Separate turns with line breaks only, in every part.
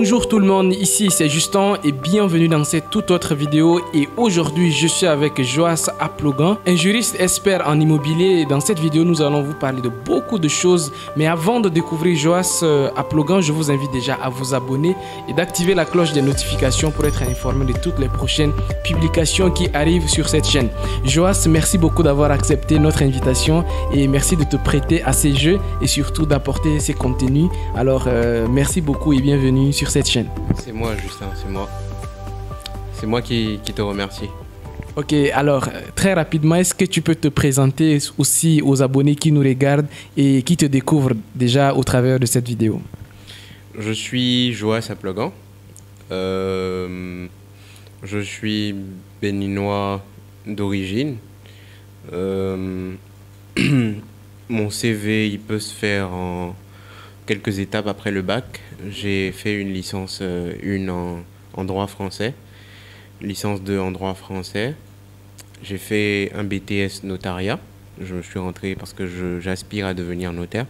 Bonjour tout le monde, ici c'est Justin et bienvenue dans cette toute autre vidéo. Et aujourd'hui je suis avec Joas Aplogan, un juriste expert en immobilier. Et dans cette vidéo nous allons vous parler de beaucoup de choses. Mais avant de découvrir Joas Aplogan, je vous invite déjà à vous abonner et d'activer la cloche des notifications pour être informé de toutes les prochaines publications qui arrivent sur cette chaîne. Joas, merci beaucoup d'avoir accepté notre invitation et merci de te prêter à ces jeux et surtout d'apporter ces contenus. Alors merci beaucoup et bienvenue sur cette chaîne.
C'est moi, Justin, c'est moi. C'est moi qui te remercie.
Ok, alors très rapidement, est-ce que tu peux te présenter aussi aux abonnés qui nous regardent et qui te découvrent déjà au travers de cette vidéo?
Je suis Joas Aplogan. Je suis béninois d'origine. Mon CV, il peut se faire en quelques étapes après le bac. J'ai fait une licence 1 en droit français, licence 2 en droit français. J'ai fait un BTS notariat. Je suis rentré parce que j'aspire à devenir notaire.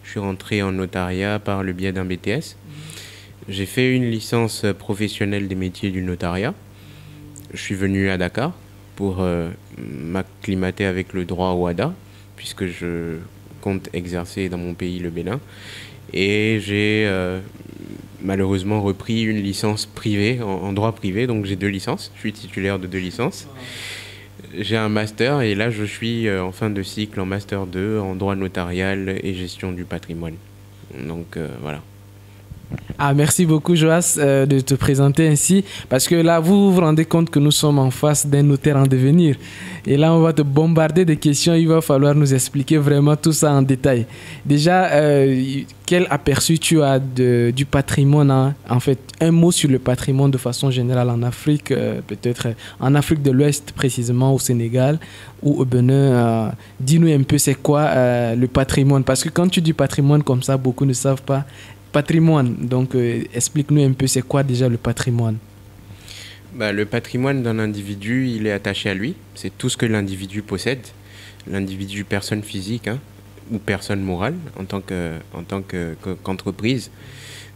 Je suis rentré en notariat par le biais d'un BTS. J'ai fait une licence professionnelle des métiers du notariat. Je suis venu à Dakar pour m'acclimater avec le droit OHADA, puisque je compte exercer dans mon pays, le Bénin. Et j'ai malheureusement repris une licence privée, en droit privé, donc j'ai 2 licences. Je suis titulaire de 2 licences. J'ai un master et là je suis en fin de cycle en master 2 en droit notarial et gestion du patrimoine. Donc voilà.
Ah, merci beaucoup Joas de te présenter ainsi, parce que là vous vous rendez compte que nous sommes en face d'un notaire en devenir et là on va te bombarder de questions. Il va falloir nous expliquer vraiment tout ça en détail. Déjà, quel aperçu tu as du patrimoine, hein? En fait, un mot sur le patrimoine de façon générale en Afrique, peut-être en Afrique de l'Ouest précisément, au Sénégal ou au Bénin. Dis-nous un peu c'est quoi le patrimoine, parce que quand tu dis patrimoine comme ça, beaucoup ne savent pas. Patrimoine, donc explique-nous un peu c'est quoi déjà le patrimoine.
Le patrimoine d'un individu, il est attaché à lui. C'est tout ce que l'individu possède. L'individu, personne physique, hein, ou personne morale en tant qu'entreprise.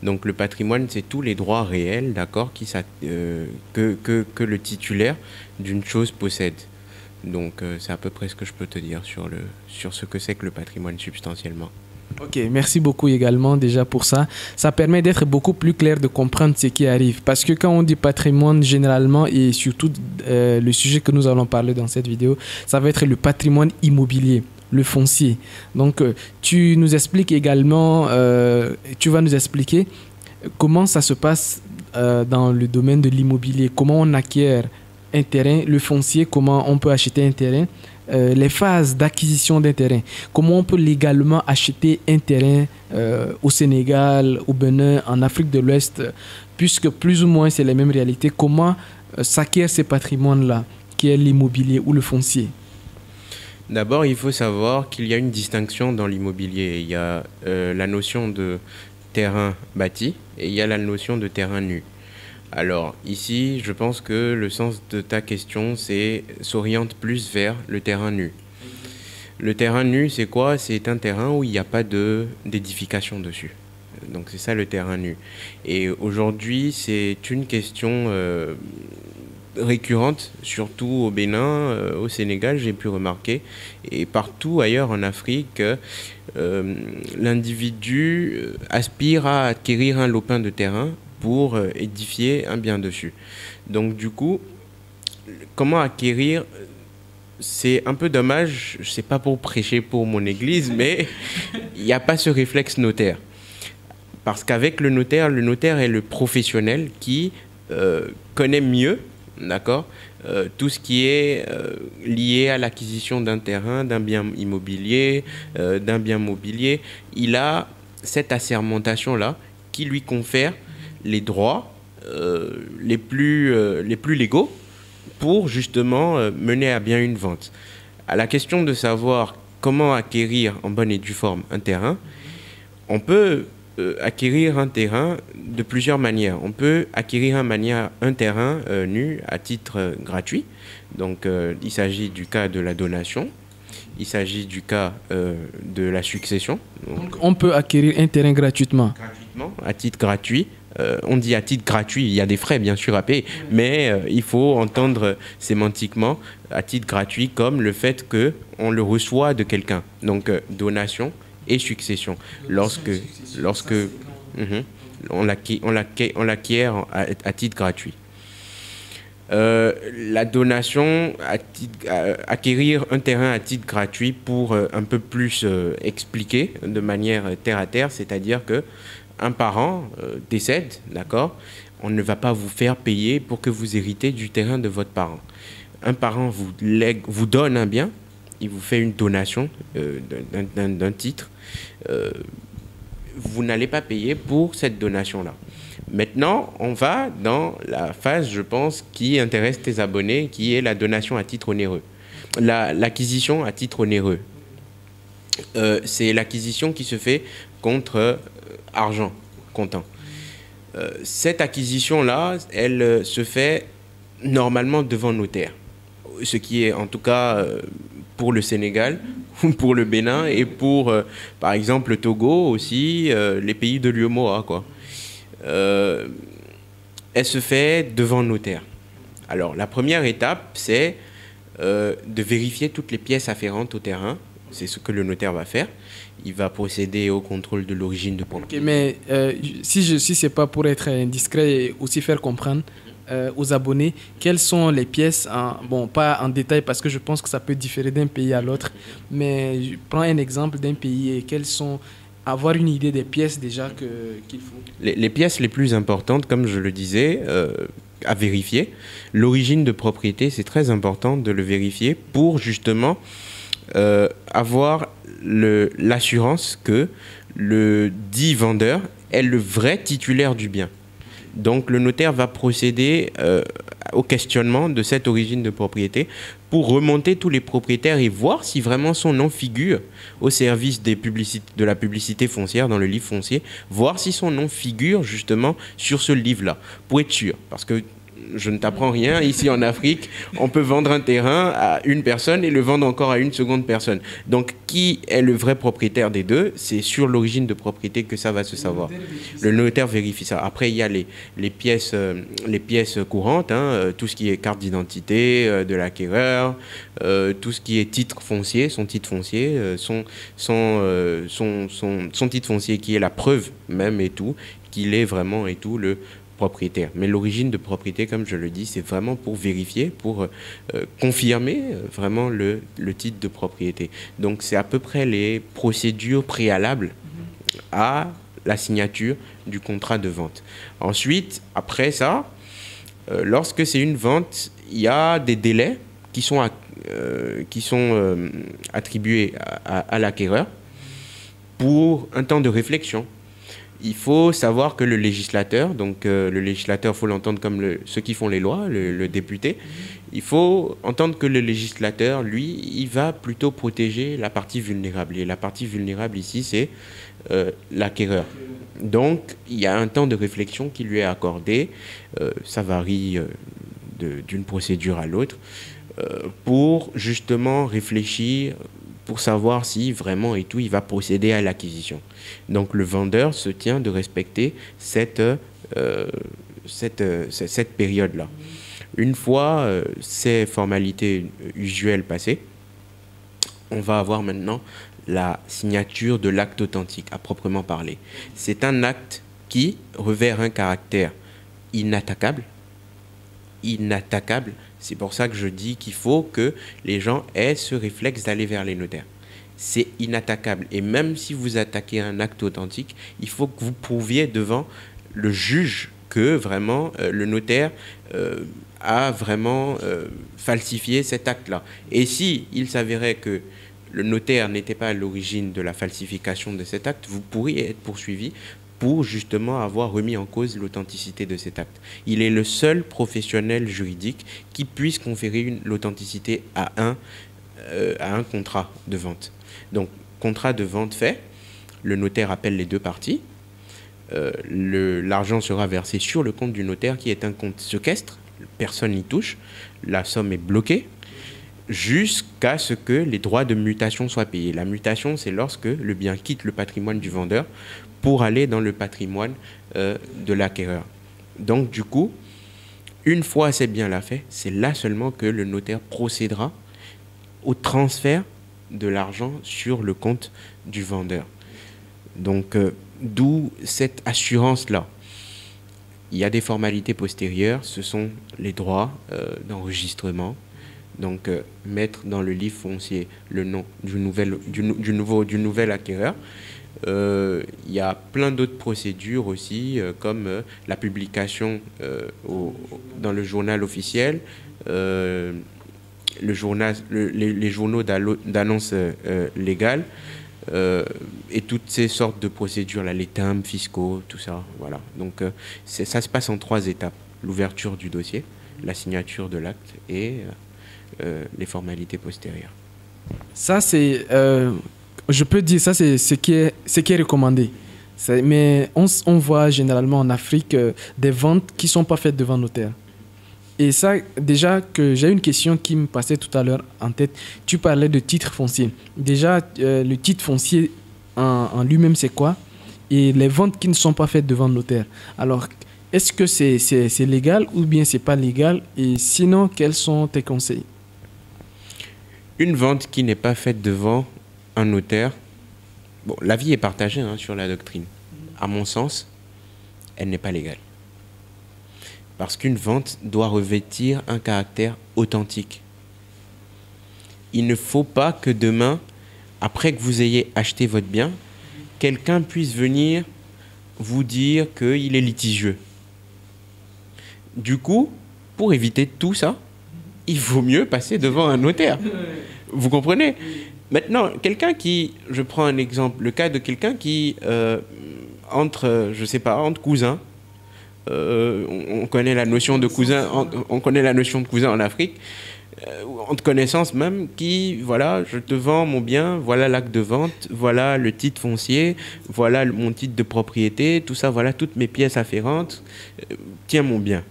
Donc le patrimoine, c'est tous les droits réels, d'accord, que le titulaire d'une chose possède. Donc c'est à peu près ce que je peux te dire sur ce que c'est que le patrimoine substantiellement.
Ok, merci beaucoup également déjà pour ça. Ça permet d'être beaucoup plus clair, de comprendre ce qui arrive. Parce que quand on dit patrimoine généralement, et surtout le sujet que nous allons parler dans cette vidéo, ça va être le patrimoine immobilier, le foncier. Donc tu nous expliques également, tu vas nous expliquer comment ça se passe dans le domaine de l'immobilier, comment on acquiert un terrain, le foncier, comment on peut acheter un terrain. Les phases d'acquisition d'un terrain, comment on peut légalement acheter un terrain au Sénégal, au Bénin, en Afrique de l'Ouest, puisque plus ou moins c'est les mêmes réalités. Comment s'acquiert ce patrimoine-là, qui est l'immobilier ou le foncier?
D'abord, il faut savoir qu'il y a une distinction dans l'immobilier. Il y a la notion de terrain bâti et il y a la notion de terrain nu. Alors ici, je pense que le sens de ta question s'oriente plus vers le terrain nu. Le terrain nu, c'est quoi? C'est un terrain où il n'y a pas d'édification dessus. Donc c'est ça le terrain nu. Et aujourd'hui, c'est une question récurrente, surtout au Bénin, au Sénégal, j'ai pu remarquer, et partout ailleurs en Afrique, l'individu aspire à acquérir un lopin de terrain pour édifier un bien dessus. Donc du coup, comment acquérir? C'est un peu dommage, c'est pas pour prêcher pour mon église, mais il n'y a pas ce réflexe notaire. Parce qu'avec le notaire est le professionnel qui connaît mieux, d'accord, tout ce qui est lié à l'acquisition d'un terrain, d'un bien immobilier, d'un bien mobilier. Il a cette assermentation-là qui lui confère les droits les plus légaux pour justement mener à bien une vente. À la question de savoir comment acquérir en bonne et due forme un terrain, on peut acquérir un terrain de plusieurs manières. On peut acquérir un terrain nu à titre gratuit. Donc il s'agit du cas de la donation. Il s'agit du cas de la succession.
Donc on peut acquérir un terrain gratuitement.
Gratuitement, à titre gratuit. On dit à titre gratuit, il y a des frais bien sûr à payer, mais il faut entendre sémantiquement à titre gratuit comme le fait qu'on le reçoit de quelqu'un. Donc donation et succession. Lorsque on l'acquiert à titre gratuit. La donation, acquérir un terrain à titre gratuit pour un peu plus expliquer de manière terre à terre, c'est-à-dire que un parent décède, d'accord, on ne va pas vous faire payer pour que vous héritez du terrain de votre parent. Un parent vous donne un bien, il vous fait une donation d'un titre, vous n'allez pas payer pour cette donation-là. Maintenant, on va dans la phase, je pense, qui intéresse tes abonnés, qui est la donation à titre onéreux. L'acquisition à titre onéreux. C'est l'acquisition qui se fait contre argent comptant. Cette acquisition-là, elle se fait normalement devant notaire. Ce qui est en tout cas pour le Sénégal, pour le Bénin et pour, par exemple, le Togo aussi, les pays de l'UEMOA, quoi. Elle se fait devant notaire. Alors, la première étape, c'est de vérifier toutes les pièces afférentes au terrain. C'est ce que le notaire va faire. Il va procéder au contrôle de l'origine de propriété.
Okay, mais si c'est pas pour être indiscret et aussi faire comprendre aux abonnés quelles sont les pièces, bon, pas en détail parce que je pense que ça peut différer d'un pays à l'autre, mais je prends un exemple d'un pays et quelles sont... avoir une idée des pièces déjà qu'il faut.
Les pièces les plus importantes, comme je le disais, à vérifier. L'origine de propriété, c'est très important de le vérifier pour justement avoir l'assurance que le dit vendeur est le vrai titulaire du bien. Donc le notaire va procéder au questionnement de cette origine de propriété pour remonter tous les propriétaires et voir si vraiment son nom figure au service de la publicité foncière dans le livre foncier, voir si son nom figure justement sur ce livre-là, pour être sûr. Parce que je ne t'apprends rien, ici en Afrique, on peut vendre un terrain à une personne et le vendre encore à une seconde personne. Donc, qui est le vrai propriétaire des deux? C'est sur l'origine de propriété que ça va se savoir. Le notaire vérifie ça. Après, il y a les pièces courantes, hein, tout ce qui est carte d'identité de l'acquéreur, tout ce qui est titre foncier, son titre foncier, son titre foncier qui est la preuve même et tout, qu'il est vraiment et tout le propriétaire. Mais l'origine de propriété, comme je le dis, c'est vraiment pour vérifier, pour confirmer vraiment le titre de propriété. Donc, c'est à peu près les procédures préalables à la signature du contrat de vente. Ensuite, après ça, lorsque c'est une vente, il y a des délais qui sont attribués à l'acquéreur pour un temps de réflexion. Il faut savoir que le législateur, donc le législateur, il faut l'entendre comme ceux qui font les lois, le député, il faut entendre que le législateur, lui, il va plutôt protéger la partie vulnérable. Et la partie vulnérable ici, c'est l'acquéreur. Donc, il y a un temps de réflexion qui lui est accordé, ça varie d'une procédure à l'autre, pour justement réfléchir, pour savoir si vraiment et tout, il va procéder à l'acquisition. Donc le vendeur se tient de respecter cette période-là. Une fois ces formalités usuelles passées, on va avoir maintenant la signature de l'acte authentique, à proprement parler. C'est un acte qui revêt un caractère inattaquable. Inattaquable. C'est pour ça que je dis qu'il faut que les gens aient ce réflexe d'aller vers les notaires. C'est inattaquable. Et même si vous attaquez un acte authentique, il faut que vous prouviez devant le juge que vraiment le notaire a vraiment falsifié cet acte-là. Et si il s'avérait que le notaire n'était pas à l'origine de la falsification de cet acte, vous pourriez être poursuivi pour justement avoir remis en cause l'authenticité de cet acte. Il est le seul professionnel juridique qui puisse conférer l'authenticité à un contrat de vente. Donc, contrat de vente fait, le notaire appelle les deux parties, l'argent sera versé sur le compte du notaire qui est un compte séquestre, personne n'y touche, la somme est bloquée, jusqu'à ce que les droits de mutation soient payés. La mutation, c'est lorsque le bien quitte le patrimoine du vendeur pour aller dans le patrimoine de l'acquéreur. Donc, du coup, une fois ces biens-là faits, c'est là seulement que le notaire procédera au transfert de l'argent sur le compte du vendeur. Donc, d'où cette assurance-là. Il y a des formalités postérieures, ce sont les droits d'enregistrement. Donc, mettre dans le livre foncier le nom du nouvel acquéreur. Il y a plein d'autres procédures aussi, comme la publication dans le journal officiel, les journaux d'annonces légales, et toutes ces sortes de procédures, là, les timbres fiscaux, tout ça. Voilà. Donc, ça se passe en 3 étapes. L'ouverture du dossier, la signature de l'acte et les formalités postérieures.
Ça, c'est... je peux dire, ça, c'est ce qui est recommandé. Mais on voit généralement en Afrique des ventes qui ne sont pas faites devant notaire. Et ça, déjà, que j'ai une question qui me passait tout à l'heure en tête. Tu parlais de titre foncier. Déjà, le titre foncier en lui-même, c'est quoi? Et les ventes qui ne sont pas faites devant notaire. Alors, est-ce que c'est légal ou bien c'est pas légal? Et sinon, quels sont tes conseils?
Une vente qui n'est pas faite devant un notaire, bon, l'avis est partagé sur la doctrine. À mon sens, elle n'est pas légale. Parce qu'une vente doit revêtir un caractère authentique. Il ne faut pas que demain, après que vous ayez acheté votre bien, quelqu'un puisse venir vous dire qu'il est litigieux. Du coup, pour éviter tout ça, il vaut mieux passer devant un notaire. Vous comprenez? Maintenant, quelqu'un qui, je prends un exemple, le cas de quelqu'un qui, entre cousins, on connaît la notion de cousin, on connaît la notion de cousin en Afrique, entre connaissances même, qui, voilà, je te vends mon bien, voilà l'acte de vente, voilà le titre foncier, voilà mon titre de propriété, tout ça, voilà toutes mes pièces afférentes, tiens mon bien.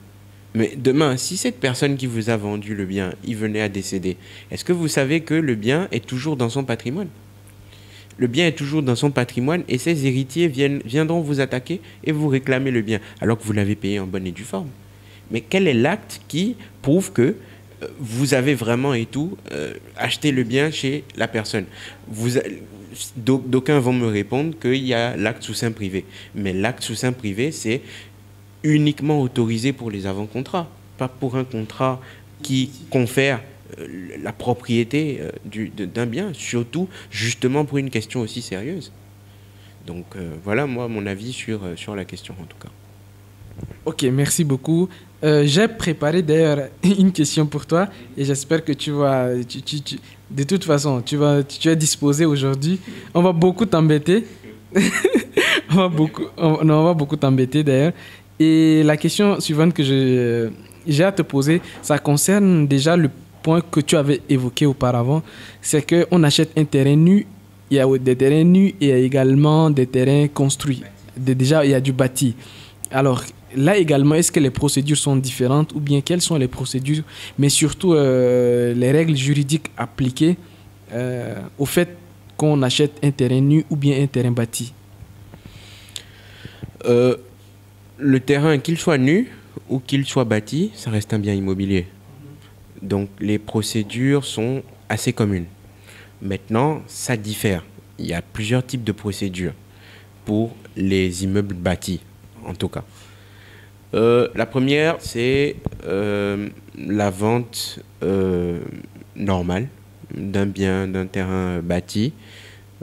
Mais demain, si cette personne qui vous a vendu le bien, il venait à décéder, est-ce que vous savez que le bien est toujours dans son patrimoine? Le bien est toujours dans son patrimoine et ses héritiers viendront vous attaquer et vous réclamer le bien, alors que vous l'avez payé en bonne et due forme. Mais quel est l'acte qui prouve que vous avez vraiment et tout acheté le bien chez la personne? D'aucuns vont me répondre qu'il y a l'acte sous seing privé. Mais l'acte sous seing privé, c'est uniquement autorisé pour les avant-contrats, pas pour un contrat qui confère la propriété d'un bien, surtout justement pour une question aussi sérieuse. Donc voilà, moi, mon avis sur la question en tout cas.
Ok, merci beaucoup. J'ai préparé d'ailleurs une question pour toi et j'espère que tu vas... de toute façon, tu es disposé aujourd'hui. On va beaucoup t'embêter. on va beaucoup t'embêter d'ailleurs. Et la question suivante que j'ai à te poser, ça concerne déjà le point que tu avais évoqué auparavant, c'est qu'on achète un terrain nu, il y a des terrains nus et il y a également des terrains construits. Déjà, il y a du bâti. Alors, là également, est-ce que les procédures sont différentes ou bien quelles sont les procédures, mais surtout les règles juridiques appliquées au fait qu'on achète un terrain nu ou bien un terrain bâti?
Le terrain, qu'il soit nu ou qu'il soit bâti, ça reste un bien immobilier. Donc les procédures sont assez communes. Maintenant, ça diffère. Il y a plusieurs types de procédures pour les immeubles bâtis, en tout cas. La première, c'est la vente normale d'un bien, d'un terrain bâti.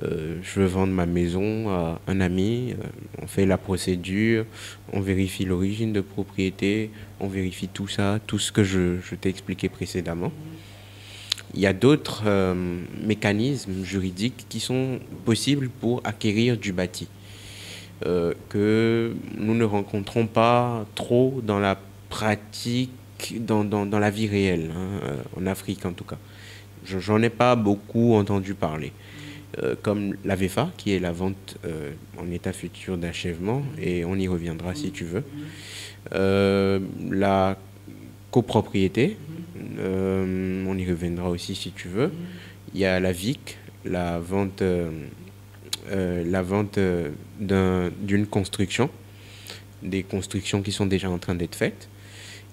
Je veux vendre ma maison à un ami, on fait la procédure, on vérifie l'origine de propriété, on vérifie tout ça, tout ce que je t'ai expliqué précédemment. Il y a d'autres mécanismes juridiques qui sont possibles pour acquérir du bâti, que nous ne rencontrons pas trop dans la pratique, dans la vie réelle, en Afrique en tout cas. J'en ai pas beaucoup entendu parler. Comme la VFA, qui est la vente en état futur d'achèvement, et on y reviendra si tu veux. La copropriété, on on y reviendra aussi si tu veux. Il y a la VIC, la vente d'une construction, des constructions qui sont déjà en train d'être faites.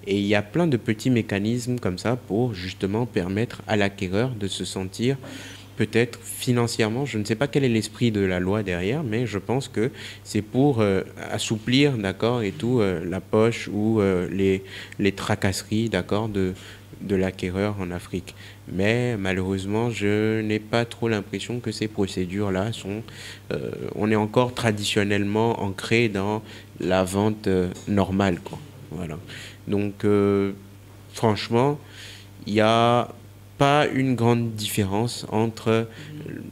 Et il y a plein de petits mécanismes comme ça pour justement permettre à l'acquéreur de se sentir peut-être financièrement, je ne sais pas quel est l'esprit de la loi derrière, mais je pense que c'est pour assouplir, d'accord, et tout, la poche ou les tracasseries, d'accord, de l'acquéreur en Afrique. Mais malheureusement, je n'ai pas trop l'impression que ces procédures-là sont... on est encore traditionnellement ancré dans la vente normale, quoi. Voilà. Donc, franchement, il n'y a pas une grande différence entre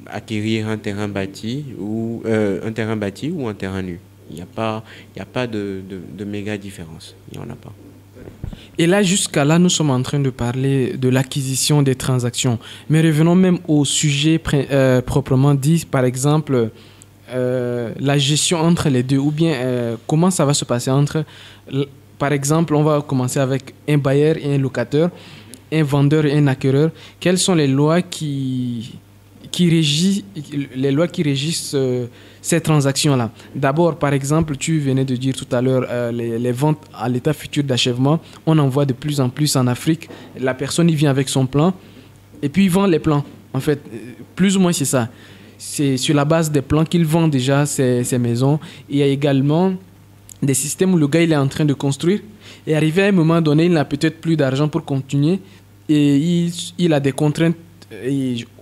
acquérir un terrain bâti ou un terrain nu. Il n'y a pas de méga différence. Il n'y en a pas.
Et là, jusqu'à là, nous sommes en train de parler de l'acquisition des transactions. Mais revenons même au sujet proprement dit, par exemple, la gestion entre les deux, ou bien comment ça va se passer entre... Par exemple, on va commencer avec un bailleur et un locateur, un vendeur et un acquéreur. Quelles sont les lois qui régissent ces transactions-là? D'abord, par exemple, tu venais de dire tout à l'heure, les ventes à l'état futur d'achèvement, on en voit de plus en plus en Afrique. La personne, il vient avec son plan et puis il vend les plans. En fait, plus ou moins, c'est ça. C'est sur la base des plans qu'il vend déjà ces maisons. Il y a également des systèmes où le gars il est en train de construire et arrivé à un moment donné, il n'a peut-être plus d'argent pour continuer et il a des contraintes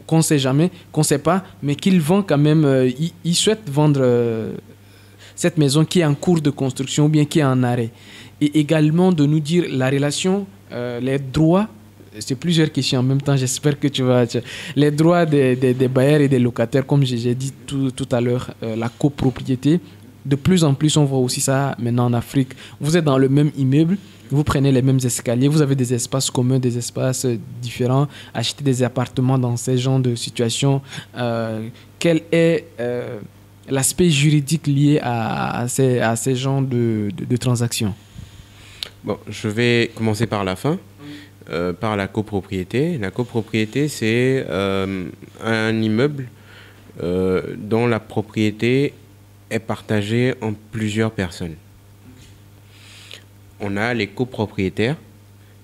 qu'on ne sait jamais, qu'on ne sait pas, mais qu'il vend quand même, il souhaite vendre cette maison qui est en cours de construction ou bien qui est en arrêt. Et également de nous dire la relation, les droits, c'est plusieurs questions en même temps, j'espère que tu vas... Les droits des bailleurs et des locataires, comme j'ai dit tout à l'heure, la copropriété. De plus en plus, on voit aussi ça maintenant en Afrique. Vous êtes dans le même immeuble, vous prenez les mêmes escaliers, vous avez des espaces communs, des espaces différents, achetez des appartements dans ces genres de situations. Quel est l'aspect juridique lié à ces genres de transactions?
Bon, je vais commencer par la fin, par la copropriété. La copropriété, c'est un immeuble dont la propriété est partagée en plusieurs personnes. On a les copropriétaires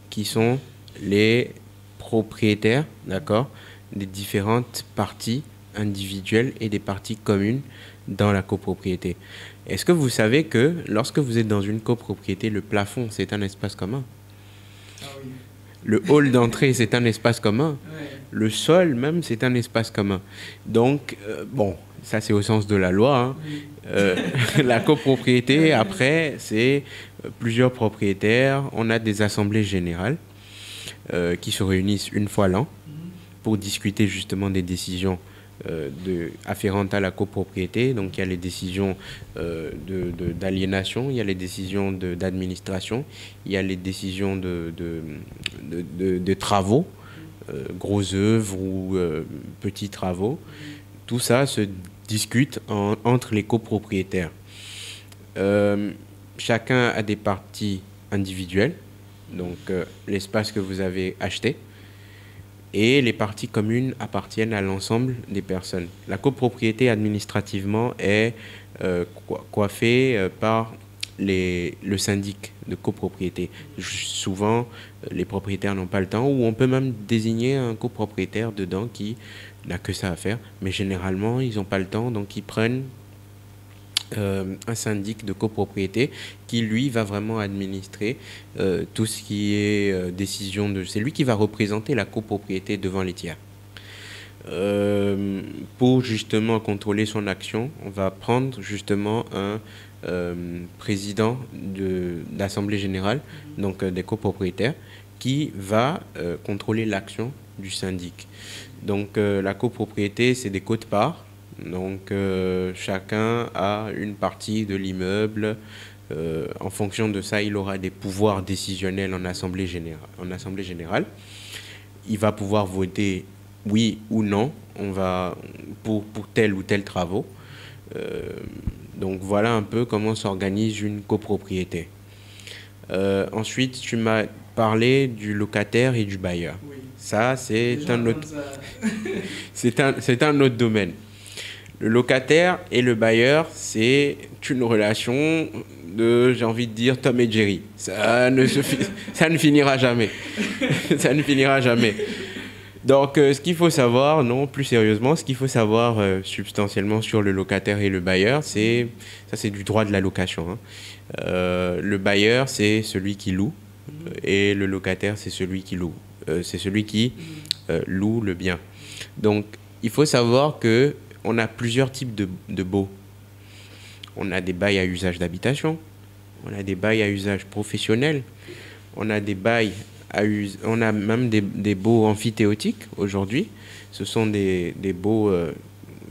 qui sont les propriétaires, d'accord, des différentes parties individuelles et des parties communes dans la copropriété. Est-ce que vous savez que lorsque vous êtes dans une copropriété, le plafond, c'est un espace commun? Ah oui. Le hall d'entrée, c'est un espace commun. Ouais. Le sol, même, c'est un espace commun. Donc, bon, ça, c'est au sens de la loi. Hein. Oui. La copropriété, après, c'est plusieurs propriétaires. On a des assemblées générales qui se réunissent une fois l'an pour discuter justement des décisions afférentes à la copropriété. Donc, il y a les décisions d'aliénation, il y a les décisions d'administration, il y a les décisions de travaux, gros œuvres ou petits travaux. Tout ça se discute entre les copropriétaires. Chacun a des parties individuelles, donc l'espace que vous avez acheté, et les parties communes appartiennent à l'ensemble des personnes. La copropriété administrativement est coiffée par le syndic de copropriété. Souvent, les propriétaires n'ont pas le temps, ou on peut même désigner un copropriétaire dedans qui n'a que ça à faire, mais généralement, ils n'ont pas le temps, donc ils prennent un syndic de copropriété qui, lui, va vraiment administrer tout ce qui est décision de... C'est lui qui va représenter la copropriété devant les tiers. Pour justement contrôler son action, on va prendre justement un président d'assemblée générale, donc des copropriétaires, qui va contrôler l'action du syndic. Donc la copropriété, c'est des quotes-parts. Donc chacun a une partie de l'immeuble. En fonction de ça, il aura des pouvoirs décisionnels en assemblée générale. Il va pouvoir voter oui ou non pour tel ou tel travaux. Donc voilà un peu comment s'organise une copropriété. Ensuite, tu m'as parlé du locataire et du bailleur. Oui. Ça, c'est un autre domaine. Le locataire et le bailleur, c'est une relation de, j'ai envie de dire, Tom et Jerry. Ça ne finira jamais. Ça ne finira jamais. Donc, ce qu'il faut savoir, non, plus sérieusement, ce qu'il faut savoir substantiellement sur le locataire et le bailleur, c'est du droit de la location, hein. Le bailleur, c'est celui qui loue et le locataire, c'est celui qui loue. C'est celui qui loue le bien. Donc, il faut savoir que on a plusieurs types de baux. On a des bails à usage d'habitation, on a des bails à usage professionnel, on a des bails on a même des baux amphithéotiques aujourd'hui. Ce sont des baux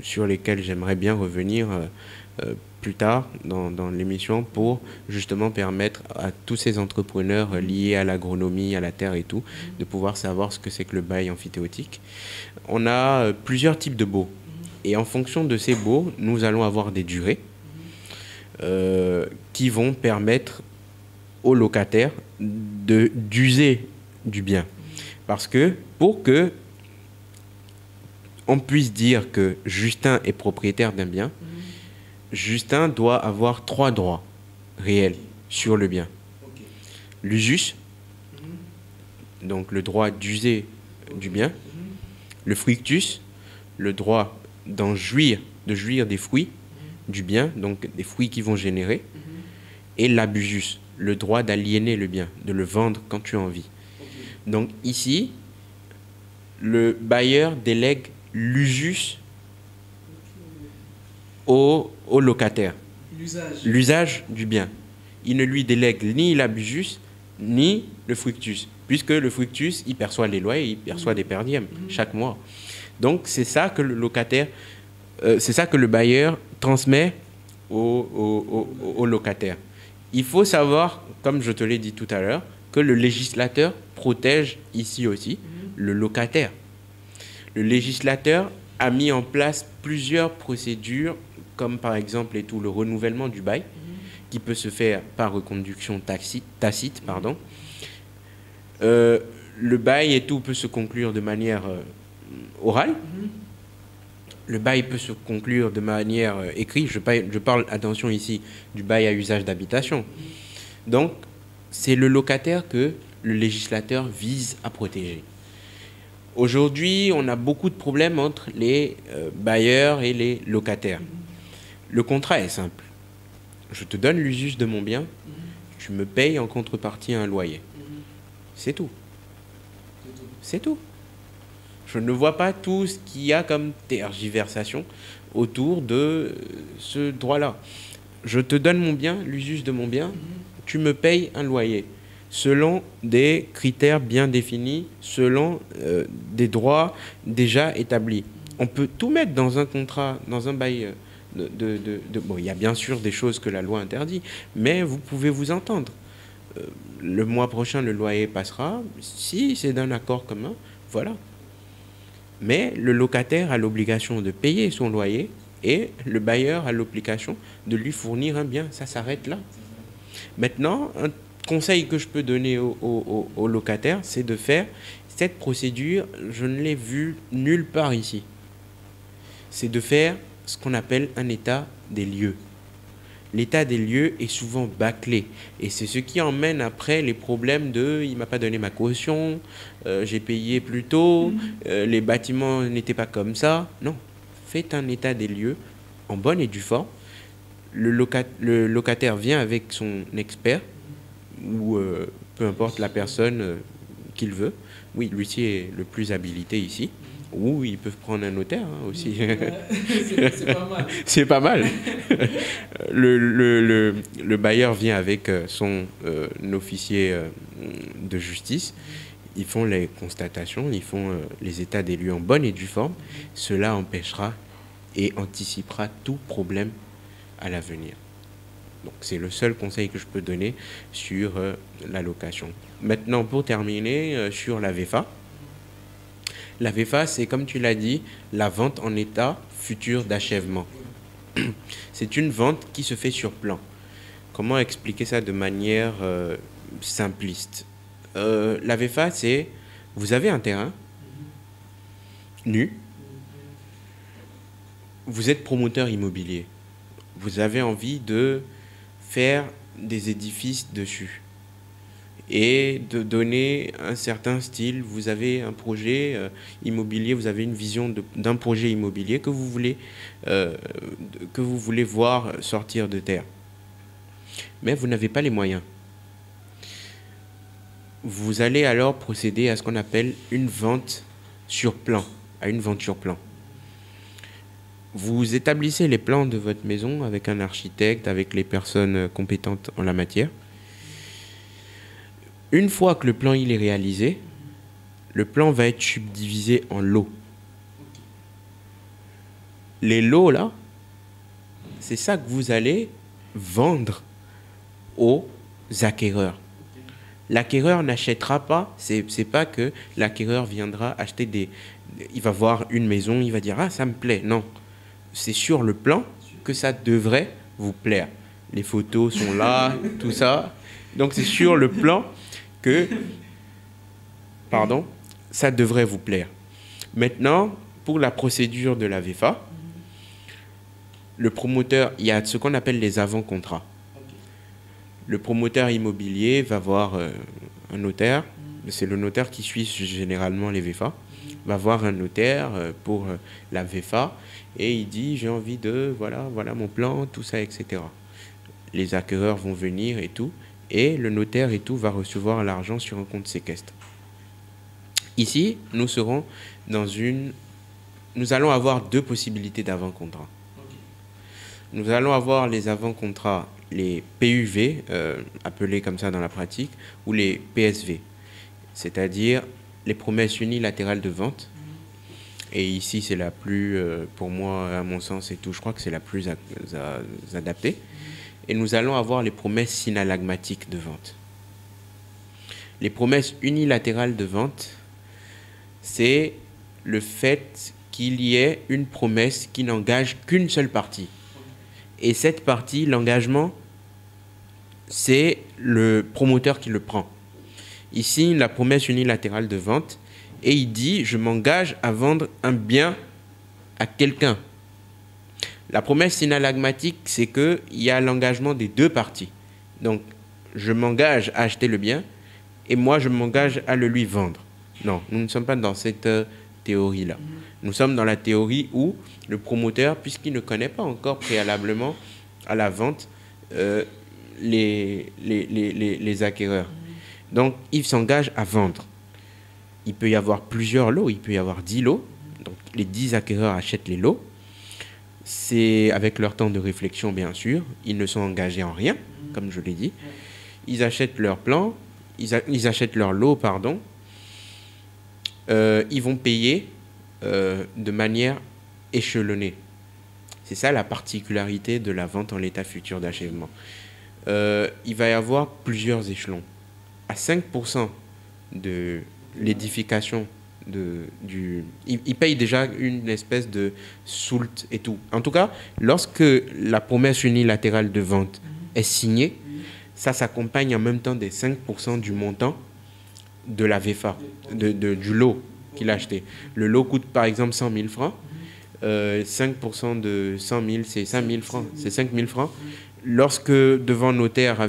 sur lesquels j'aimerais bien revenir plus tard dans l'émission pour justement permettre à tous ces entrepreneurs liés à l'agronomie, à la terre et tout, de pouvoir savoir ce que c'est que le bail amphithéotique. On a plusieurs types de baux. Et en fonction de ces baux, nous allons avoir des durées qui vont permettre aux locataires d'user du bien. Parce que pour que on puisse dire que Justin est propriétaire d'un bien, Justin doit avoir 3 droits réels sur le bien. L'usus, donc le droit d'user du bien. Le fructus, le droit de jouir des fruits du bien, donc des fruits qui vont générer. Et l'abusus, le droit d'aliéner le bien, de le vendre quand tu as envie. Donc ici, le bailleur délègue l'usus au locataire. L'usage du bien. Il ne lui délègue ni l'abusus, ni le fructus. Puisque le fructus, il perçoit les loyers, il perçoit des perdièmes chaque mois. Donc c'est ça que le locataire, c'est ça que le bailleur transmet au locataire. Il faut savoir, comme je te l'ai dit tout à l'heure, que le législateur protège ici aussi le locataire. Le législateur a mis en place plusieurs procédures, comme par exemple le renouvellement du bail, qui peut se faire par reconduction tacite. Le bail et tout peut se conclure de manière orale. Le bail peut se conclure de manière écrite. Je parle, attention ici, du bail à usage d'habitation. Donc, c'est le locataire que le législateur vise à protéger. Aujourd'hui, on a beaucoup de problèmes entre les bailleurs et les locataires. Le contrat est simple. Je te donne l'usus de mon bien, tu me payes en contrepartie un loyer. C'est tout. C'est tout. Je ne vois pas tout ce qu'il y a comme tergiversation autour de ce droit-là. Je te donne mon bien, l'usus de mon bien, tu me payes un loyer, selon des critères bien définis, selon des droits déjà établis. On peut tout mettre dans un contrat, dans un bail. Bon, il y a bien sûr des choses que la loi interdit, mais vous pouvez vous entendre. Le mois prochain, le loyer passera. Si c'est d'un accord commun, voilà. Mais le locataire a l'obligation de payer son loyer et le bailleur a l'obligation de lui fournir un bien. Ça s'arrête là. Maintenant, un conseil que je peux donner aux locataires, c'est de faire cette procédure. Je ne l'ai vue nulle part ici. C'est de faire ce qu'on appelle un état des lieux. L'état des lieux est souvent bâclé et c'est ce qui emmène après les problèmes de « il m'a pas donné ma caution, j'ai payé plus tôt, les bâtiments n'étaient pas comme ça ». Non, faites un état des lieux en bonne et due forme. Le locataire vient avec son expert ou peu importe la personne qu'il veut. Oui, l'huissier est le plus habilité ici. Ou ils peuvent prendre un notaire aussi.
C'est pas mal.
C'est pas mal. Le bailleur vient avec son officier de justice. Ils font les constatations, ils font les états des lieux en bonne et due forme. Cela empêchera et anticipera tout problème à l'avenir. Donc c'est le seul conseil que je peux donner sur la location. Maintenant, pour terminer, sur la VFA. La VFA, c'est, comme tu l'as dit, la vente en état futur d'achèvement. C'est une vente qui se fait sur plan. Comment expliquer ça de manière simpliste ? La VFA, c'est, vous avez un terrain, nu. Vous êtes promoteur immobilier. Vous avez envie de faire des édifices dessus et de donner un certain style. Vous avez un projet immobilier, vous avez une vision d'un projet immobilier que vous voulez voir sortir de terre. Mais vous n'avez pas les moyens. Vous allez alors procéder à ce qu'on appelle une vente sur plan, à une vente sur plan. Vous établissez les plans de votre maison avec un architecte, avec les personnes compétentes en la matière. Une fois que le plan il est réalisé, le plan va être subdivisé en lots. Les lots là, c'est ça que vous allez vendre aux acquéreurs. L'acquéreur n'achètera pas, c'est pas que l'acquéreur viendra acheter il va voir une maison, il va dire « Ah, ça me plaît ». Non, c'est sur le plan que ça devrait vous plaire. Les photos sont là, tout ça. Donc c'est sur le plan que, ça devrait vous plaire. Maintenant, pour la procédure de la VFA, le promoteur, il y a ce qu'on appelle les avant-contrats. Le promoteur immobilier va voir un notaire, c'est le notaire qui suit généralement les VFA, va voir un notaire pour la VFA et il dit j'ai envie de, voilà mon plan, tout ça, etc. Les acquéreurs vont venir et tout, et le notaire et tout va recevoir l'argent sur un compte séquestre. Ici, nous allons avoir deux possibilités d'avant-contrat. Nous allons avoir les avant-contrats, les PUV, appelés comme ça dans la pratique, ou les PSV, c'est-à-dire les promesses unilatérales de vente. Et ici, c'est la plus, pour moi, à mon sens et tout, je crois que c'est la plus adaptée. Et nous allons avoir les promesses synallagmatiques de vente. Les promesses unilatérales de vente, c'est le fait qu'il y ait une promesse qui n'engage qu'une seule partie. Et cette partie, l'engagement, c'est le promoteur qui le prend. Il signe la promesse unilatérale de vente et il dit « Je m'engage à vendre un bien à quelqu'un ». La promesse synallagmatique, c'est qu'il y a l'engagement des deux parties. Donc, je m'engage à acheter le bien et moi, je m'engage à le lui vendre. Non, nous ne sommes pas dans cette théorie-là. Nous sommes dans la théorie où le promoteur, puisqu'il ne connaît pas encore préalablement à la vente les acquéreurs, donc il s'engage à vendre. Il peut y avoir plusieurs lots, il peut y avoir 10 lots. Donc les 10 acquéreurs achètent les lots. C'est avec leur temps de réflexion, bien sûr. Ils ne sont engagés en rien, comme je l'ai dit. Ils achètent leur plan, ils achètent leur lot, pardon. Ils vont payer de manière échelonnée. C'est ça la particularité de la vente en l'état futur d'achèvement. Il va y avoir plusieurs échelons. À 5% de l'édification, il paye déjà une espèce de soult et tout. En tout cas, lorsque la promesse unilatérale de vente est signée, ça s'accompagne en même temps des 5% du montant de la VFA, du lot qu'il a acheté. Le lot coûte par exemple 100 000 francs. 5% de 100 000, c'est 5 000 francs. C'est 5 000 francs. Lorsque devant notaire,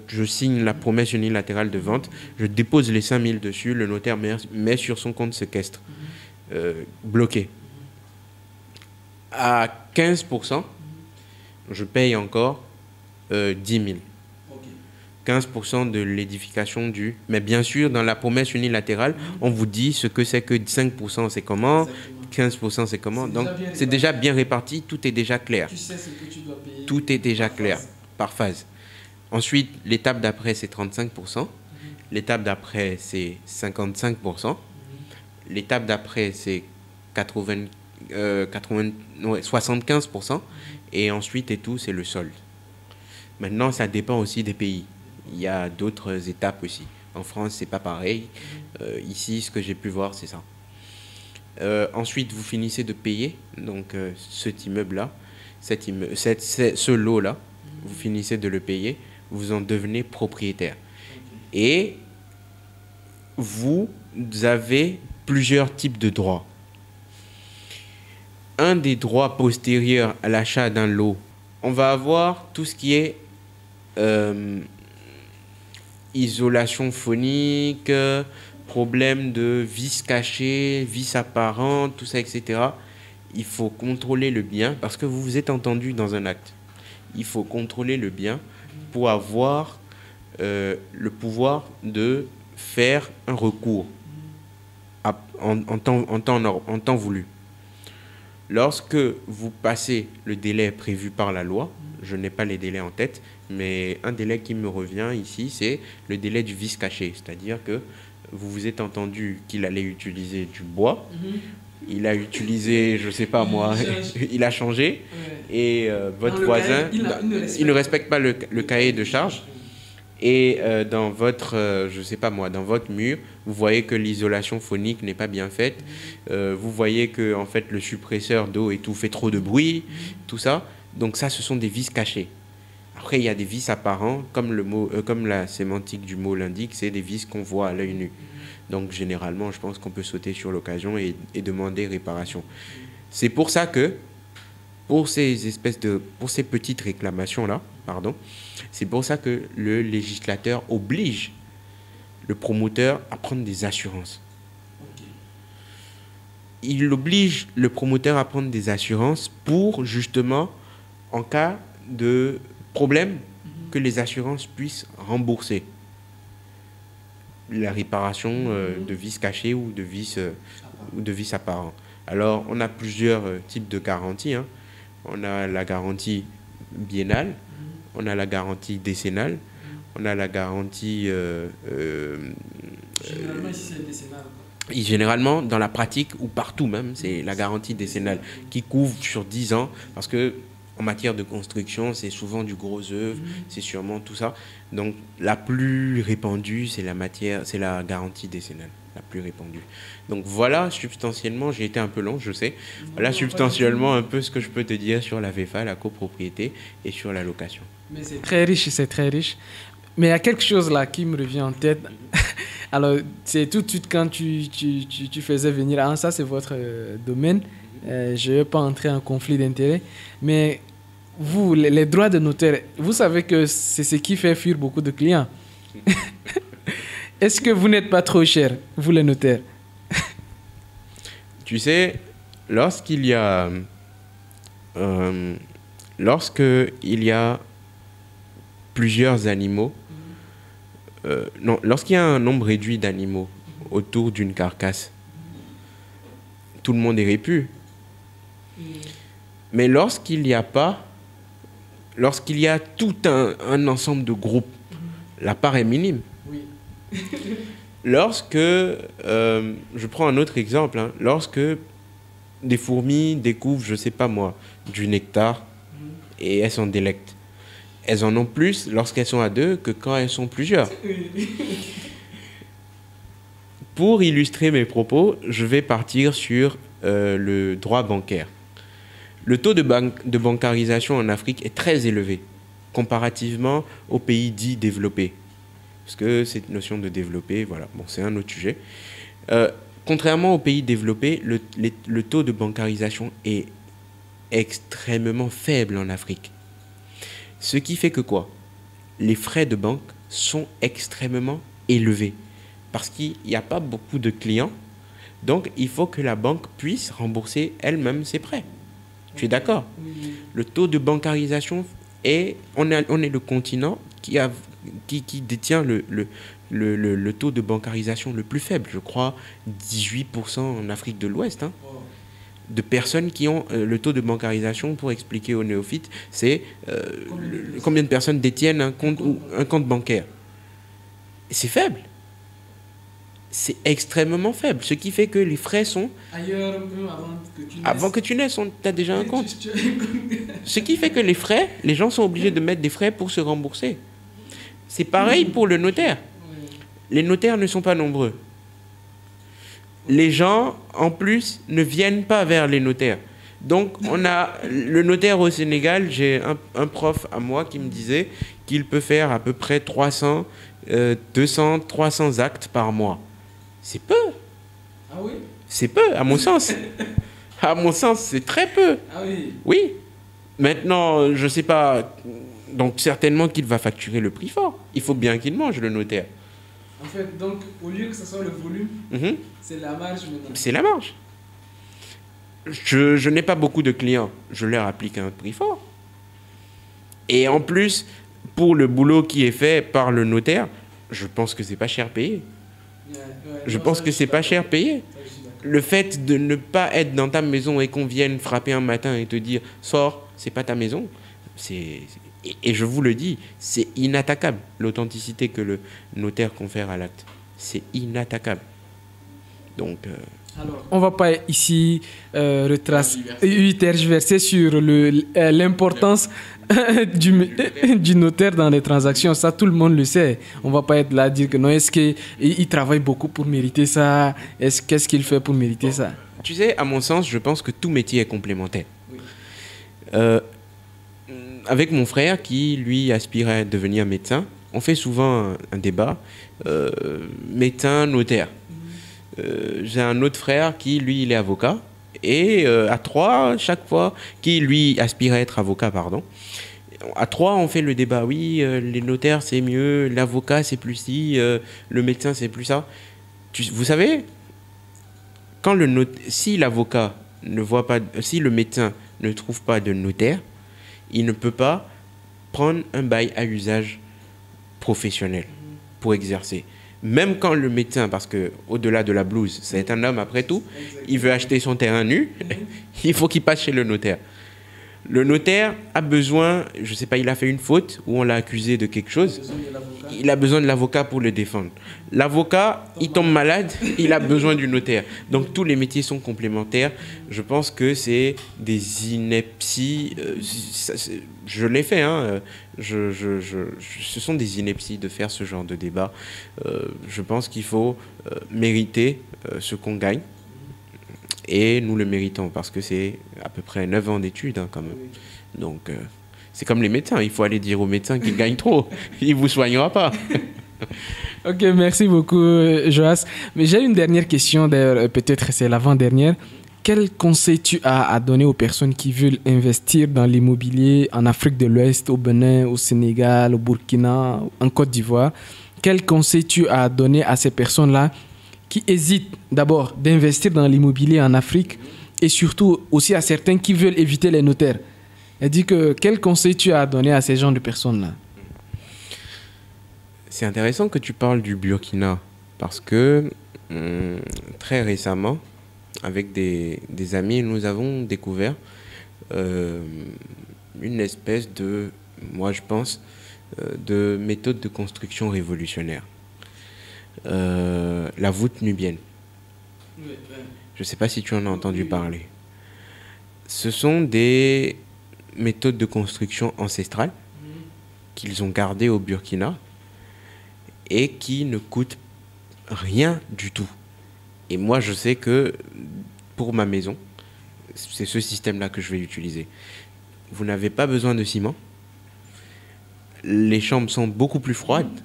je signe la promesse unilatérale de vente, je dépose les 5 000 dessus, le notaire met sur son compte séquestre, bloqué. À 15%, je paye encore 10 000. 15% de l'édification due. Mais bien sûr, dans la promesse unilatérale, on vous dit ce que c'est que 5% c'est comment, 15% c'est comment. Donc, c'est déjà bien réparti, tout est déjà clair.
Tu sais ce que tu dois payer.
Tout est déjà clair, par phase. Ensuite, l'étape d'après, c'est 35%. L'étape d'après, c'est 55%. L'étape d'après, c'est 75%. Et ensuite, et tout, c'est le solde. Maintenant, ça dépend aussi des pays. Il y a d'autres étapes aussi. En France, c'est pas pareil. Ici, ce que j'ai pu voir, c'est ça. Ensuite, vous finissez de payer donc cet immeuble-là, ce lot-là. Vous finissez de le payer. Vous en devenez propriétaire. Et vous avez plusieurs types de droits. un des droits postérieurs à l'achat d'un lot, on va avoir tout ce qui est isolation phonique, problème de vices cachés, vices apparents, tout ça, etc. Il faut contrôler le bien parce que vous vous êtes entendu dans un acte. Il faut contrôler le bien pour avoir le pouvoir de faire un recours en temps voulu. Lorsque vous passez le délai prévu par la loi, je n'ai pas les délais en tête, mais un délai qui me revient ici, c'est le délai du vice caché. C'est-à-dire que vous vous êtes entendu qu'il allait utiliser du bois, il a utilisé, je ne sais pas moi, il a changé, et votre voisin, il ne respecte pas le cahier de charge. Et dans votre, je sais pas moi, dans votre mur, vous voyez que l'isolation phonique n'est pas bien faite. Vous voyez que en fait le suppresseur d'eau et tout fait trop de bruit, tout ça. Donc ça, ce sont des vices cachés. Après, il y a des vices apparents, comme le mot, comme la sémantique du mot l'indique, c'est des vices qu'on voit à l'œil nu. Donc généralement, je pense qu'on peut sauter sur l'occasion et demander réparation. C'est pour ça que pour ces petites réclamations là, c'est pour ça que le législateur oblige le promoteur à prendre des assurances. Il oblige le promoteur à prendre des assurances pour justement, en cas de problème, que les assurances puissent rembourser la réparation de vices cachés ou de vices apparents. Alors, on a plusieurs types de garanties. On a la garantie biennale, on a la garantie décennale, on a la garantie...
Généralement, ici, c'est décennale.
Généralement, dans la pratique, ou partout même, c'est la garantie décennale qui couvre sur 10 ans, parce que en matière de construction, c'est souvent du gros œuvre, c'est sûrement tout ça. Donc, la plus répandue, c'est la garantie décennale, la plus répandue. Donc, voilà, substantiellement, j'ai été un peu long, je sais. Voilà, substantiellement, un peu ce que je peux te dire sur la VFA, la copropriété, et sur la location.
Mais c'est très riche, c'est très riche. Mais il y a quelque chose là qui me revient en tête. Alors, c'est tout de suite quand tu faisais venir, ça c'est votre domaine, je ne vais pas entrer en conflit d'intérêts, mais vous, les droits de notaire, vous savez que c'est ce qui fait fuir beaucoup de clients. Est-ce que vous n'êtes pas trop cher, vous les notaires?
Tu sais, lorsqu'il y a plusieurs animaux, lorsqu'il y a un nombre réduit d'animaux autour d'une carcasse, tout le monde est répu. Mais lorsqu'il y a tout un ensemble de groupes, la part est minime. Lorsque, je prends un autre exemple, lorsque des fourmis découvrent, je ne sais pas moi, du nectar et elles s'en délectent, elles en ont plus lorsqu'elles sont à deux que quand elles sont plusieurs. Pour illustrer mes propos, je vais partir sur le droit bancaire. Le taux de bancarisation en Afrique est très élevé comparativement aux pays dits développés. Parce que cette notion de développé, voilà, bon, c'est un autre sujet. Contrairement aux pays développés, le taux de bancarisation est extrêmement faible en Afrique. Ce qui fait que quoi? Les frais de banque sont extrêmement élevés parce qu'il n'y a pas beaucoup de clients. Donc, il faut que la banque puisse rembourser elle-même ses prêts. Tu es d'accord? Le taux de bancarisation est... On est le continent qui détient le taux de bancarisation le plus faible. Je crois 18% en Afrique de l'Ouest. De personnes qui ont le taux de bancarisation, pour expliquer aux néophytes, c'est combien de personnes détiennent un compte bancaire. C'est faible. C'est extrêmement faible. Ce qui fait que les frais sont...
Ailleurs, même avant que tu naisses.
Avant que tu naisses, tu as déjà un compte. Ce qui fait que les frais, les gens sont obligés de mettre des frais pour se rembourser. C'est pareil pour le notaire. Les notaires ne sont pas nombreux. Les gens, en plus, ne viennent pas vers les notaires. Donc, on a le notaire au Sénégal. J'ai un prof à moi qui me disait qu'il peut faire à peu près 200, 300 actes par mois. C'est peu.
Ah oui?
C'est peu, à mon sens. À mon sens, c'est très peu.
Ah oui.
Oui. Maintenant, je ne sais pas. Donc, certainement qu'il va facturer le prix fort. Il faut bien qu'il mange, le notaire.
En fait, donc, au lieu que ce soit le volume,
Mhm.
c'est la marge maintenant.
C'est la marge. Je n'ai pas beaucoup de clients. Je leur applique un prix fort. Et en plus, pour le boulot qui est fait par le notaire, je pense que c'est pas cher payé. Je pense que c'est pas cher payé. Le fait de ne pas être dans ta maison et qu'on vienne frapper un matin et te dire sors, c'est pas ta maison, et je vous le dis, c'est inattaquable l'authenticité que le notaire confère à l'acte. C'est inattaquable. Donc
Alors, on ne va pas ici tergiverser sur l'importance du notaire dans les transactions. Ça, tout le monde le sait. On ne va pas être là à dire que non, est-ce qu'il travaille beaucoup pour mériter ça? Qu'est-ce qu'il fait pour mériter ça?
Tu sais, à mon sens, je pense que tout métier est complémentaire. Oui. Avec mon frère qui, lui, aspirait à devenir médecin, on fait souvent un débat médecin, notaire. J'ai un autre frère qui, lui, il est avocat. Et à trois, chaque fois, qui, lui, aspire à être avocat, pardon. À trois, on fait le débat. Oui, les notaires, c'est mieux. L'avocat, c'est plus ci. Le médecin, c'est plus ça. Vous savez, quand si l'avocat ne voit pas... Si le médecin ne trouve pas de notaire, il ne peut pas prendre un bail à usage professionnel pour exercer. Même quand le médecin, parce qu'au-delà de la blouse, c'est un homme après tout, il veut acheter son terrain nu, il faut qu'il passe chez le notaire. Le notaire a besoin, je ne sais pas, il a fait une faute ou on l'a accusé de quelque chose, il a besoin de l'avocat pour le défendre. L'avocat, il tombe malade, il a besoin du notaire. Donc tous les métiers sont complémentaires. Je pense que c'est des inepties, je l'ai fait, hein, ce sont des inepties de faire ce genre de débat. Je pense qu'il faut mériter ce qu'on gagne. Et nous le méritons parce que c'est à peu près 9 ans d'études hein, quand même. Donc c'est comme les médecins, il faut aller dire aux médecins qu'ils gagnent trop. Il ne vous soignera pas.
Ok, merci beaucoup Joas. Mais j'ai une dernière question, d'ailleurs peut-être c'est l'avant-dernière. Quel conseil tu as à donner aux personnes qui veulent investir dans l'immobilier en Afrique de l'Ouest, au Bénin, au Sénégal, au Burkina, en Côte d'Ivoire? Quel conseil tu as à donner à ces personnes-là qui hésitent d'abord d'investir dans l'immobilier en Afrique et surtout aussi à certains qui veulent éviter les notaires? Elle dit que quel conseil tu as à donner à ces gens de personnes-là?
C'est intéressant que tu parles du Burkina parce que très récemment, avec des amis, nous avons découvert une espèce de, moi je pense, de méthode de construction révolutionnaire. La voûte nubienne. Je ne sais pas si tu en as entendu parler. Ce sont des méthodes de construction ancestrales qu'ils ont gardées au Burkina et qui ne coûtent rien du tout. Et moi, je sais que pour ma maison, c'est ce système-là que je vais utiliser. Vous n'avez pas besoin de ciment. Les chambres sont beaucoup plus froides.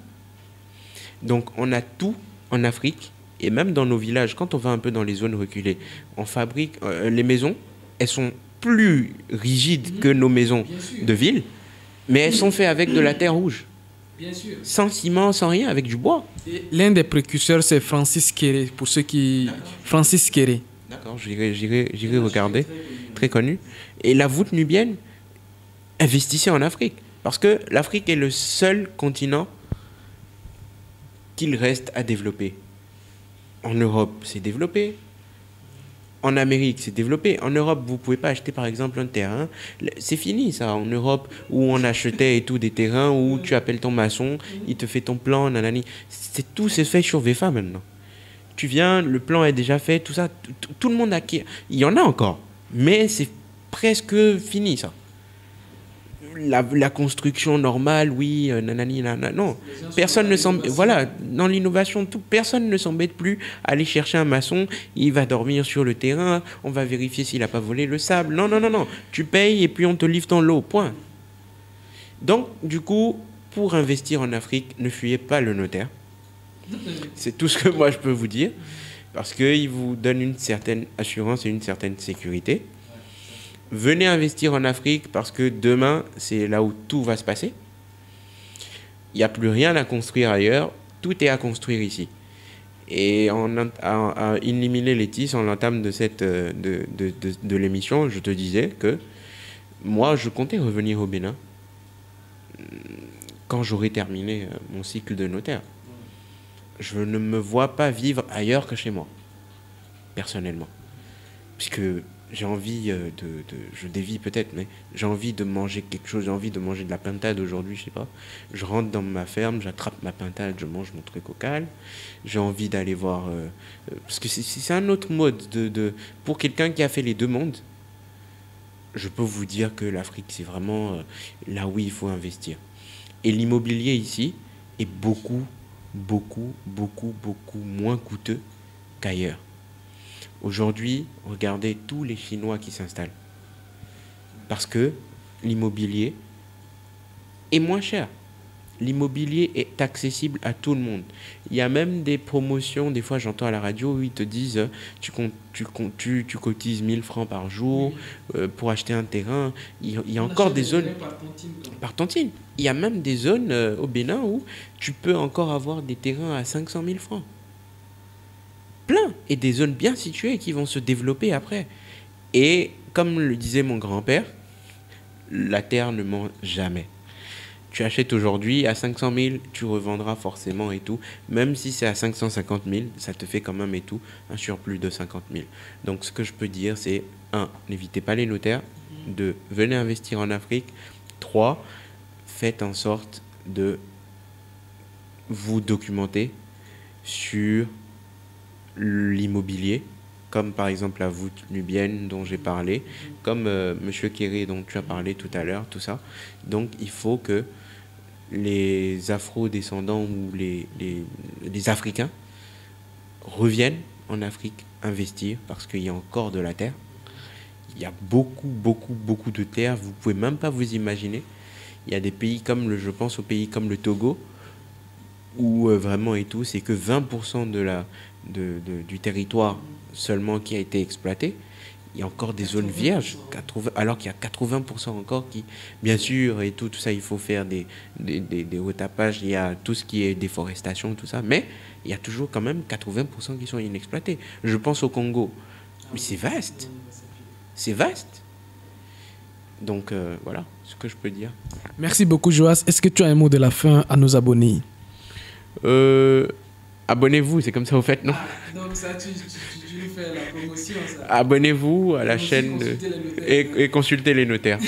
Donc, on a tout en Afrique, et même dans nos villages, quand on va un peu dans les zones reculées, on fabrique les maisons, elles sont plus rigides que nos maisons de ville, mais elles sont faites avec de la terre rouge.
Bien sûr.
Sans ciment, sans rien, avec du bois.
L'un des précurseurs, c'est Francis Kéré, pour ceux qui... Francis Kéré.
D'accord, j'irai regarder. Très connu. Et la voûte nubienne, investissez en Afrique. Parce que l'Afrique est le seul continent qu'il reste à développer. En Europe, c'est développé. En Amérique, c'est développé. En Europe, vous ne pouvez pas acheter, par exemple, un terrain. C'est fini, ça. En Europe, où on achetait et tout des terrains, où tu appelles ton maçon, il te fait ton plan, nanani. Tout c'est fait sur VFA maintenant. Tu viens, le plan est déjà fait, tout ça. Tout le monde acquiert. Il y en a encore. Mais c'est presque fini, ça. La construction normale, oui, nanani, nanana, non. Personne ne s'embête. Voilà, dans l'innovation, personne ne s'embête plus à aller chercher un maçon, il va dormir sur le terrain, on va vérifier s'il n'a pas volé le sable. Non, non, non, non. Tu payes et puis on te livre ton lot, point. Donc, du coup, pour investir en Afrique, ne fuyez pas le notaire. C'est tout ce que moi je peux vous dire. Parce qu'ils vous donnent une certaine assurance et une certaine sécurité. Venez investir en Afrique parce que demain, c'est là où tout va se passer. Il n'y a plus rien à construire ailleurs, tout est à construire ici. Et à éliminer les tisses en l'entame de l'émission, je te disais que moi, je comptais revenir au Bénin quand j'aurai terminé mon cycle de notaire. Je ne me vois pas vivre ailleurs que chez moi, personnellement. Puisque j'ai envie je dévie peut-être, mais j'ai envie de manger quelque chose, j'ai envie de manger de la pintade aujourd'hui, je sais pas. Je rentre dans ma ferme, j'attrape ma pintade, je mange mon truc au calme. J'ai envie d'aller voir... parce que c'est un autre mode. Pour quelqu'un qui a fait les deux mondes, je peux vous dire que l'Afrique, c'est vraiment là où il faut investir. Et l'immobilier ici est beaucoup moins coûteux qu'ailleurs. Aujourd'hui, regardez tous les Chinois qui s'installent. Parce que l'immobilier est moins cher. L'immobilier est accessible à tout le monde. Il y a même des promotions, des fois j'entends à la radio où ils te disent tu cotises 1000 francs par jour pour acheter un terrain. Il y a encore des zones... Par tontine. Il y a même des zones au Bénin où tu peux encore avoir des terrains à 500 000 francs. Plein. Et des zones bien situées qui vont se développer après. Et comme le disait mon grand-père, la terre ne ment jamais. Tu achètes aujourd'hui à 500 000, tu revendras forcément et tout. Même si c'est à 550 000, ça te fait quand même et tout un surplus de 50 000. Donc ce que je peux dire, c'est 1. N'évitez pas les notaires. 2. Venez investir en Afrique. 3. Faites en sorte de vous documenter sur l'immobilier, comme par exemple la voûte nubienne dont j'ai parlé, comme Monsieur Kéré dont tu as parlé tout à l'heure, tout ça. Donc il faut que les afro-descendants ou les Africains reviennent en Afrique investir parce qu'il y a encore de la terre. Il y a beaucoup de terre, vous ne pouvez même pas vous imaginer. Il y a des pays comme je pense aux pays comme le Togo, où vraiment et tout, c'est que 20% du territoire seulement qui a été exploité. Il y a encore des zones vierges, alors qu'il y a 80% encore qui, bien sûr, et tout ça, il faut faire des retapages, il y a tout ce qui est déforestation, tout ça, mais il y a toujours quand même 80% qui sont inexploités. Je pense au Congo, mais c'est vaste. C'est vaste. Donc voilà ce que je peux dire.
Merci beaucoup, Joas. Est-ce que tu as un mot de la fin à nos abonnés?
Abonnez-vous, c'est comme ça vous faites, non?
Donc ça, tu lui fais la promotion, ça.
Abonnez-vous à la chaîne et consultez les notaires.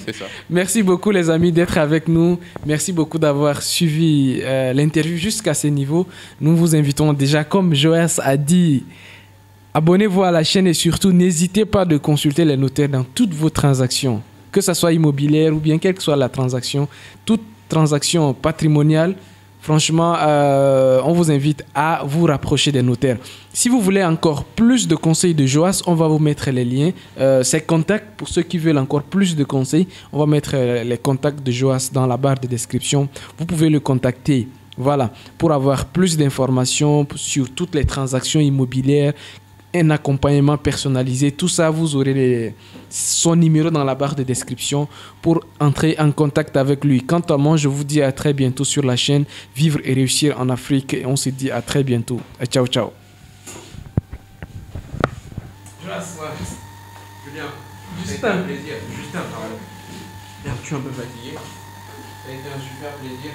C'est ça.
Merci beaucoup les amis d'être avec nous. Merci beaucoup d'avoir suivi l'interview jusqu'à ce niveau. Nous vous invitons déjà, comme Joas a dit, abonnez-vous à la chaîne et surtout n'hésitez pas de consulter les notaires dans toutes vos transactions, que ce soit immobilière ou bien quelle que soit la transaction, toute transaction patrimoniale. Franchement, on vous invite à vous rapprocher des notaires. Si vous voulez encore plus de conseils de Joas, on va vous mettre les liens. Ses contacts, pour ceux qui veulent encore plus de conseils, on va mettre les contacts de Joas dans la barre de description. Vous pouvez le contacter. Voilà, pour avoir plus d'informations sur toutes les transactions immobilières, un accompagnement personnalisé, tout ça, vous aurez son numéro dans la barre de description pour entrer en contact avec lui. Quant à moi, je vous dis à très bientôt sur la chaîne Vivre et réussir en Afrique et on se dit à très bientôt. Et ciao, ciao.
Julien, c'était un plaisir. Justin, pardon. Tu es un peu fatigué. Ça a été un super plaisir.